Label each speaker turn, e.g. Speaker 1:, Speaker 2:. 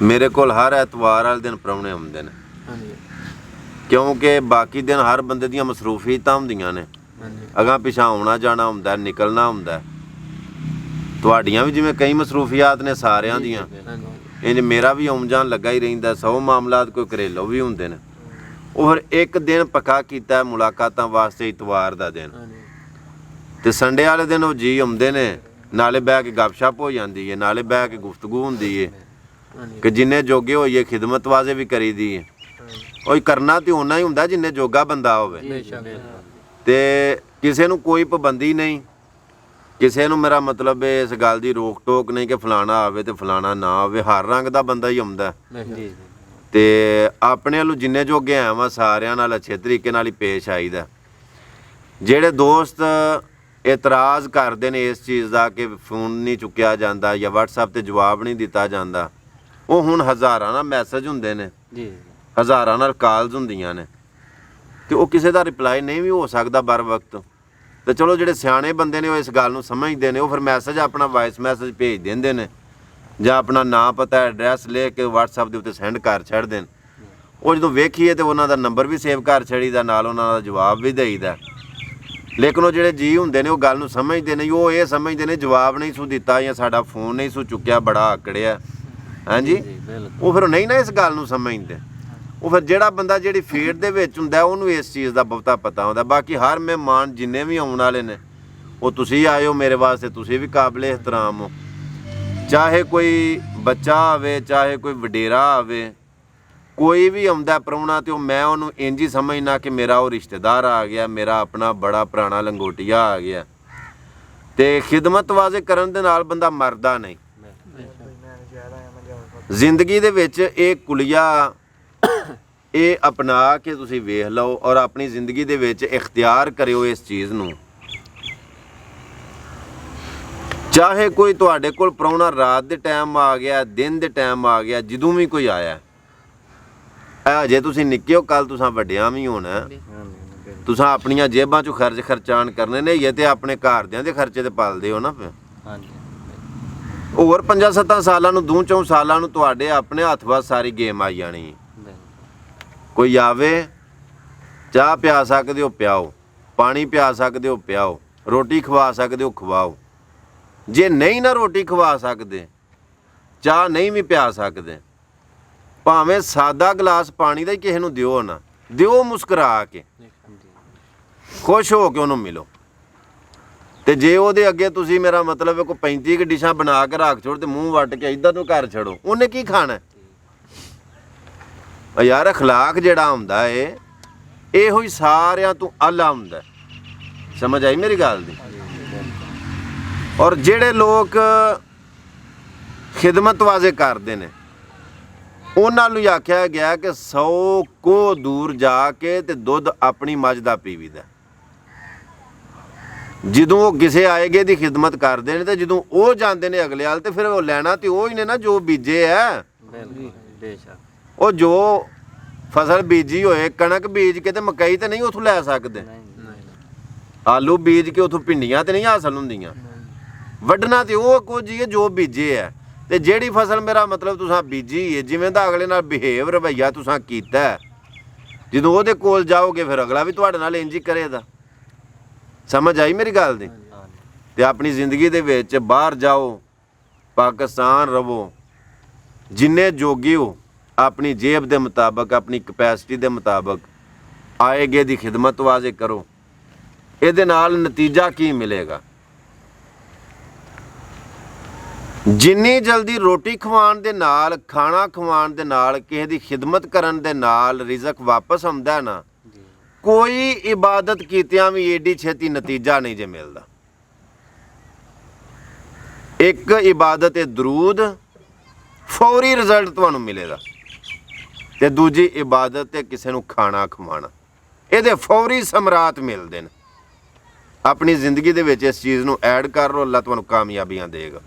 Speaker 1: ਮੇਰੇ ਕੋਲ ਹਰ ਐਤਵਾਰ ਵਾਲੇ ਦਿਨ ਪ੍ਰਾਹੁਣੇ ਆਉਂਦੇ ਨੇ, ਕਿਉਂਕਿ ਬਾਕੀ ਦਿਨ ਹਰ ਬੰਦੇ ਦੀਆਂ ਮਸਰੂਫੀਅਤਾਂ ਹੁੰਦੀਆਂ ਨੇ, ਅਗਾਂ ਪਿਛਾਂ ਆਉਣਾ ਜਾਣਾ ਹੁੰਦਾ, ਨਿਕਲਣਾ ਹੁੰਦਾ। ਤੁਹਾਡੀਆਂ ਵੀ ਜਿਵੇਂ ਕਈ ਮਸਰੂਫੀਆਤ ਨੇ ਸਾਰਿਆਂ ਦੀਆਂ, ਇੰਜ ਮੇਰਾ ਵੀ ਆਉਣ ਜਾਣ ਲੱਗਾ ਹੀ ਰਹਿੰਦਾ। 100 ਮਾਮਲਾਤ ਕੋਈ ਘਰੇਲੂ ਵੀ ਹੁੰਦੇ ਨੇ। ਉਹ ਫਿਰ ਇੱਕ ਦਿਨ ਪੱਕਾ ਕੀਤਾ ਮੁਲਾਕਾਤਾਂ ਵਾਸਤੇ, ਇਤਵਾਰ ਦਾ ਦਿਨ, ਤੇ ਸੰਡੇ ਵਾਲੇ ਦਿਨ ਉਹ ਜੀ ਆਉਂਦੇ ਨੇ, ਨਾਲੇ ਬਹਿ ਕੇ ਗੱਪਸ਼ਪ ਹੋ ਜਾਂਦੀ ਹੈ, ਨਾਲੇ ਬਹਿ ਕੇ ਗੁਫ਼ਤਗੂ ਹੁੰਦੀ ਹੈ ਕਿ ਜਿੰਨੇ ਜੋਗੇ ਹੋਈਏ ਖਿਦਮਤ ਵਾਸਤੇ ਵੀ ਕਰੀਦੀ ਹੈ। ਉਹ ਕਰਨਾ ਤੇ ਓਨਾ ਹੀ ਹੁੰਦਾ ਜਿੰਨੇ ਜੋਗਾ ਬੰਦਾ ਹੋਵੇ, ਤੇ ਕਿਸੇ ਨੂੰ ਕੋਈ ਪਾਬੰਦੀ ਨਹੀਂ, ਕਿਸੇ ਨੂੰ ਮੇਰਾ ਮਤਲਬ ਇਸ ਗੱਲ ਦੀ ਰੋਕ ਟੋਕ ਨਹੀਂ ਕਿ ਫਲਾਣਾ ਆਵੇ ਤੇ ਫਲਾਣਾ ਨਾ ਆਵੇ। ਹਰ ਰੰਗ ਦਾ ਬੰਦਾ ਹੀ ਆਉਂਦਾ, ਤੇ ਆਪਣੇ ਵੱਲੋਂ ਜਿੰਨੇ ਜੋਗੇ ਆਇਆ ਵਾ ਸਾਰਿਆਂ ਨਾਲ ਅੱਛੇ ਤਰੀਕੇ ਨਾਲ ਹੀ ਪੇਸ਼ ਆਈਦਾ। ਜਿਹੜੇ ਦੋਸਤ ਇਤਰਾਜ਼ ਕਰਦੇ ਨੇ ਇਸ ਚੀਜ਼ ਦਾ ਕਿ ਫੋਨ ਨਹੀਂ ਚੁੱਕਿਆ ਜਾਂਦਾ ਜਾਂ WhatsApp ਤੇ ਜਵਾਬ ਨਹੀਂ ਦਿੱਤਾ ਜਾਂਦਾ, ਉਹ ਹੁਣ ਹਜ਼ਾਰਾਂ ਨਾਲ ਮੈਸੇਜ ਹੁੰਦੇ ਨੇ, ਹਜ਼ਾਰਾਂ ਨਾਲ ਕਾਲਸ ਹੁੰਦੀਆਂ ਨੇ, ਤੇ ਉਹ ਕਿਸੇ ਦਾ ਰਿਪਲਾਈ ਨਹੀਂ ਵੀ ਹੋ ਸਕਦਾ ਬਰ ਵਕਤ। ਤੇ ਚਲੋ ਜਿਹੜੇ ਸਿਆਣੇ ਬੰਦੇ ਨੇ ਉਹ ਇਸ ਗੱਲ ਨੂੰ ਸਮਝਦੇ ਨੇ, ਉਹ ਫਿਰ ਮੈਸੇਜ ਆਪਣਾ ਵਾਇਸ ਮੈਸੇਜ ਭੇਜ ਦਿੰਦੇ ਨੇ, ਜਾਂ ਆਪਣਾ ਨਾਂ ਪਤਾ ਐਡਰੈਸ ਲੈ ਕੇ WhatsApp ਦੇ ਉੱਤੇ ਸੈਂਡ ਕਰ ਛੱਡਦੇ ਨੇ। ਉਹ ਜਦੋਂ ਵੇਖੀਏ ਤੇ ਉਹਨਾਂ ਦਾ ਨੰਬਰ ਵੀ ਸੇਵ ਕਰ ਛੜੀਦਾ, ਨਾਲ ਉਹਨਾਂ ਦਾ ਜਵਾਬ ਵੀ ਦੇਈਦਾ। ਲੇਕਿਨ ਉਹ ਜਿਹੜੇ ਜੀ ਹੁੰਦੇ ਨੇ ਉਹ ਗੱਲ ਨੂੰ ਸਮਝਦੇ ਨਹੀਂ, ਉਹ ਇਹ ਸਮਝਦੇ ਨੇ ਜਵਾਬ ਨਹੀਂ ਸੂ ਦਿੱਤਾ ਜਾਂ ਸਾਡਾ ਫੋਨ ਨਹੀਂ ਸੂ ਚੁੱਕਿਆ, ਬੜਾ ਆਕੜਿਆ। ਹਾਂਜੀ, ਉਹ ਫਿਰ ਨਹੀਂ ਨਾ ਇਸ ਗੱਲ ਨੂੰ ਸਮਝਦੇ। ਉਹ ਫਿਰ ਜਿਹੜਾ ਬੰਦਾ ਜਿਹੜੀ ਫੀਲਡ ਦੇ ਵਿੱਚ ਹੁੰਦਾ ਉਹਨੂੰ ਇਸ ਚੀਜ਼ ਦਾ ਬਹੁਤਾ ਪਤਾ ਹੁੰਦਾ। ਬਾਕੀ ਹਰ ਮਹਿਮਾਨ ਜਿੰਨੇ ਵੀ ਆਉਣ ਵਾਲੇ ਨੇ, ਉਹ ਤੁਸੀਂ ਆਏ ਹੋ ਮੇਰੇ ਵਾਸਤੇ, ਤੁਸੀਂ ਵੀ ਕਾਬਲੇ ਇਹਤਰਾਮ ਹੋ। ਚਾਹੇ ਕੋਈ ਬੱਚਾ ਆਵੇ, ਚਾਹੇ ਕੋਈ ਵਡੇਰਾ ਆਵੇ, ਕੋਈ ਵੀ ਆਉਂਦਾ ਪ੍ਰਾਹੁਣਾ, ਤੇ ਉਹ ਮੈਂ ਉਹਨੂੰ ਇੰਝ ਹੀ ਸਮਝਣਾ ਕਿ ਮੇਰਾ ਉਹ ਰਿਸ਼ਤੇਦਾਰ ਆ ਗਿਆ, ਮੇਰਾ ਆਪਣਾ ਬੜਾ ਪੁਰਾਣਾ ਲੰਗੋਟੀਆ ਆ ਗਿਆ। ਤੇ ਖਿਦਮਤ ਵਾਜ਼ੇ ਕਰਨ ਦੇ ਨਾਲ ਬੰਦਾ ਮਰਦਾ ਨਹੀਂ। ਜ਼ਿੰਦਗੀ ਦੇ ਵਿੱਚ ਇਹ ਕੁਲੀਆ ਇਹ ਅਪਣਾ ਕੇ ਤੁਸੀਂ ਵੇਖ ਲਓ ਔਰ ਆਪਣੀ ਜ਼ਿੰਦਗੀ ਦੇ ਵਿੱਚ ਇਖਤਿਆਰ ਕਰਿਓ ਇਸ ਚੀਜ਼ ਨੂੰ। ਚਾਹੇ ਕੋਈ ਤੁਹਾਡੇ ਕੋਲ ਪ੍ਰਾਹੁਣਾ ਰਾਤ ਦੇ ਟਾਈਮ ਆ ਗਿਆ, ਦਿਨ ਦੇ ਟਾਈਮ ਆ ਗਿਆ, ਜਦੋਂ ਵੀ ਕੋਈ ਆਇਆ, ਅਜੇ ਤੁਸੀਂ ਨਿੱਕੇ ਹੋ, ਕੱਲ ਤੁਸੀਂ ਵੱਡਿਆਂ ਵੀ ਹੋਣਾ। ਤੁਸੀਂ ਆਪਣੀਆਂ ਜੇਬਾਂ 'ਚੋਂ ਖਰਚਾਣ ਕਰਨੇ ਨੇ, ਇਹ ਤੇ ਆਪਣੇ ਘਰਦਿਆਂ ਦੇ ਖਰਚੇ ਤੇ ਪਾਲਦੇ ਹੋ ਨਾ। ਫਿਰ ਹੋਰ 5-7 ਸਾਲਾਂ ਨੂੰ, 2-4 ਸਾਲਾਂ ਨੂੰ ਤੁਹਾਡੇ ਆਪਣੇ ਹੱਥ ਵੱਸ ਸਾਰੀ ਗੇਮ ਆਈ ਜਾਣੀ। ਕੋਈ ਆਵੇ, ਚਾਹ ਪਿਆ ਸਕਦੇ ਹੋ ਪਿਆਓ, ਪਾਣੀ ਪਿਆ ਸਕਦੇ ਹੋ ਪਿਆਓ, ਰੋਟੀ ਖਵਾ ਸਕਦੇ ਹੋ ਖਵਾਓ। ਜੇ ਨਹੀਂ ਨਾ ਰੋਟੀ ਖਵਾ ਸਕਦੇ, ਚਾਹ ਨਹੀਂ ਵੀ ਪਿਆ ਸਕਦੇ, ਭਾਵੇਂ ਸਾਦਾ ਗਲਾਸ ਪਾਣੀ ਦਾ ਹੀ ਕਿਸੇ ਨੂੰ ਦਿਓ ਨਾ, ਦਿਓ ਮੁਸਕਰਾ ਕੇ, ਖੁਸ਼ ਹੋ ਕੇ ਉਹਨੂੰ ਮਿਲੋ। ਤੇ ਜੇ ਉਹਦੇ ਅੱਗੇ ਤੁਸੀਂ ਮੇਰਾ ਮਤਲਬ ਹੈ ਕੋਈ 35 ਕੁ ਡਿਸ਼ਾਂ ਬਣਾ ਕੇ ਰੱਖ ਛੋੜ ਤੇ ਮੂੰਹ ਵੱਟ ਕੇ ਇੱਧਰ ਨੂੰ ਘਰ ਛੱਡੋ, ਉਹਨੇ ਕੀ ਖਾਣਾ? ਯਾਰ ਅਖਲਾਕ ਜਿਹੜਾ ਹੁੰਦਾ ਏ, ਇਹੋ ਹੀ ਸਾਰਿਆਂ ਤੋਂ ਆਲਾ ਹੁੰਦਾ। ਸਮਝ ਆਈ ਮੇਰੀ ਗੱਲ ਦੀ? ਔਰ ਜਿਹੜੇ ਲੋਕ ਖਿਦਮਤ ਵਾਜ਼ੇ ਕਰਦੇ ਨੇ, ਉਹਨਾਂ ਨੂੰ ਆਖਿਆ ਗਿਆ ਕਿ 100 ਕੋਹ ਦੂਰ ਜਾ ਕੇ ਤੇ ਦੁੱਧ ਆਪਣੀ ਮੱਝ ਦਾ ਪੀਵੀਦਾ। ਜਦੋਂ ਉਹ ਕਿਸੇ ਆਏਗੇ ਦੀ ਖਿਦਮਤ ਕਰਦੇ ਨੇ, ਤੇ ਜਦੋਂ ਉਹ ਜਾਂਦੇ ਨੇ ਅਗਲੇ ਹਾਲ, ਤੇ ਫਿਰ ਉਹ ਲੈਣਾ ਤੇ ਉਹ ਹੀ ਨੇ ਨਾ ਜੋ ਬੀਜੇ ਹੈ। ਉਹ ਜੋ ਫਸਲ ਬੀਜੀ ਹੋਏ, ਕਣਕ ਬੀਜ ਕੇ ਤੇ ਮਕਈ ਤੇ ਨਹੀਂ ਉੱਥੋਂ ਲੈ ਸਕਦੇ, ਆਲੂ ਬੀਜ ਕੇ ਉੱਥੋਂ ਭਿੰਡੀਆਂ ਤੇ ਨਹੀਂ ਹਾਸਲ ਹੁੰਦੀਆਂ। ਵੱਢਣਾ ਤੇ ਉਹ ਕੁਝ ਹੀ ਹੈ ਜੋ ਬੀਜੇ ਹੈ। ਤੇ ਜਿਹੜੀ ਫਸਲ ਮੇਰਾ ਮਤਲਬ ਤੁਸੀਂ ਬੀਜੀ ਹੈ, ਜਿਵੇਂ ਦਾ ਅਗਲੇ ਨਾਲ ਬਿਹੇਵ ਰਵੱਈਆ ਤੁਸੀਂ ਕੀਤਾ, ਜਦੋਂ ਉਹਦੇ ਕੋਲ ਜਾਓਗੇ ਫਿਰ ਅਗਲਾ ਵੀ ਤੁਹਾਡੇ ਨਾਲ ਇੰਝ ਹੀ ਕਰੇਗਾ। ਸਮਝ ਆਈ ਮੇਰੀ ਗੱਲ ਦੀ? ਤੇ ਆਪਣੀ ਜ਼ਿੰਦਗੀ ਦੇ ਵਿੱਚ ਬਾਹਰ ਜਾਓ, ਪਾਕਿਸਤਾਨ ਰਵੋ, ਜਿੰਨੇ ਜੋਗੇ ਹੋ ਆਪਣੀ ਜੇਬ ਦੇ ਮੁਤਾਬਕ, ਆਪਣੀ ਕਪੈਸਿਟੀ ਦੇ ਮੁਤਾਬਕ ਆਏਗੇ ਦੀ ਖਿਦਮਤ ਵਾਜ਼ੇ ਕਰੋ। ਇਹਦੇ ਨਾਲ ਨਤੀਜਾ ਕੀ ਮਿਲੇਗਾ? ਜਿੰਨੀ ਜਲਦੀ ਰੋਟੀ ਖਵਾਉਣ ਦੇ ਨਾਲ, ਖਾਣਾ ਖਵਾਉਣ ਦੇ ਨਾਲ, ਕਿਸੇ ਦੀ ਖਿਦਮਤ ਕਰਨ ਦੇ ਨਾਲ ਰਿਜ਼ਕ ਵਾਪਸ ਆਉਂਦਾ ਨਾ, ਕੋਈ ਇਬਾਦਤ ਕੀਤਿਆਂ ਵੀ ਏਡੀ ਛੇਤੀ ਨਤੀਜਾ ਨਹੀਂ ਜੇ ਮਿਲਦਾ। ਇੱਕ ਇਬਾਦਤ ਹੈ ਦਰੂਦ, ਫੌਰੀ ਰਿਜ਼ਲਟ ਤੁਹਾਨੂੰ ਮਿਲੇਗਾ, ਤੇ ਦੂਜੀ ਇਬਾਦਤ ਹੈ ਕਿਸੇ ਨੂੰ ਖਾਣਾ ਖਵਾਉਣਾ, ਇਹਦੇ ਫੌਰੀ ਸਮਰਾਤ ਮਿਲਦੇ ਨੇ। ਆਪਣੀ ਜ਼ਿੰਦਗੀ ਦੇ ਵਿੱਚ ਇਸ ਚੀਜ਼ ਨੂੰ ਐਡ ਕਰ ਲਓ, ਅੱਲਾ ਤੁਹਾਨੂੰ ਕਾਮਯਾਬੀਆਂ ਦੇਗਾ।